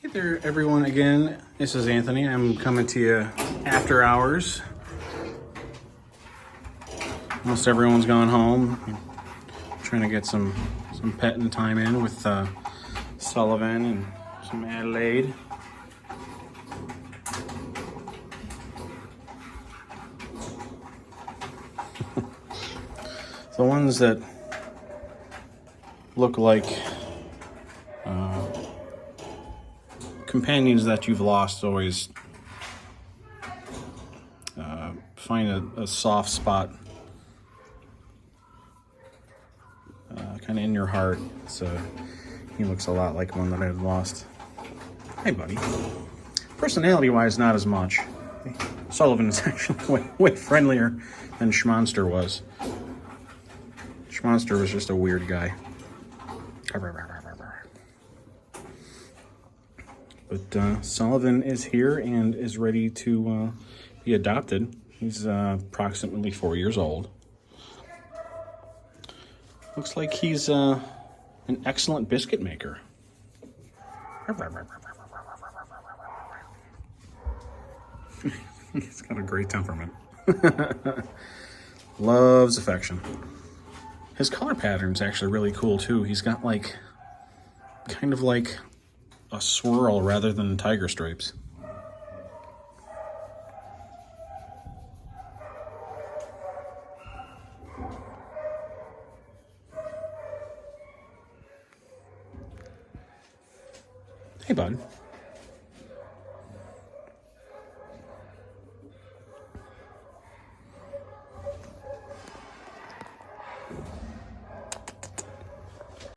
Hey there, everyone. Again, this is Anthony. I'm coming to you after hours. Most everyone's gone home. I'm trying to get some petting time in with Sullivan and some Adelaide. The ones that look like companions that you've lost always find a soft spot kind of in your heart. So he looks a lot like one that I had lost. Hey, buddy. Personality-wise, not as much. Sullivan is actually way friendlier than Schmonster was. Schmonster was just a weird guy. But Sullivan is here and is ready to be adopted. He's approximately 4 years old. Looks like he's an excellent biscuit maker. He's got a great temperament. Loves affection. His color pattern's actually really cool too. He's got like, kind of like a swirl rather than tiger stripes. Hey, bud.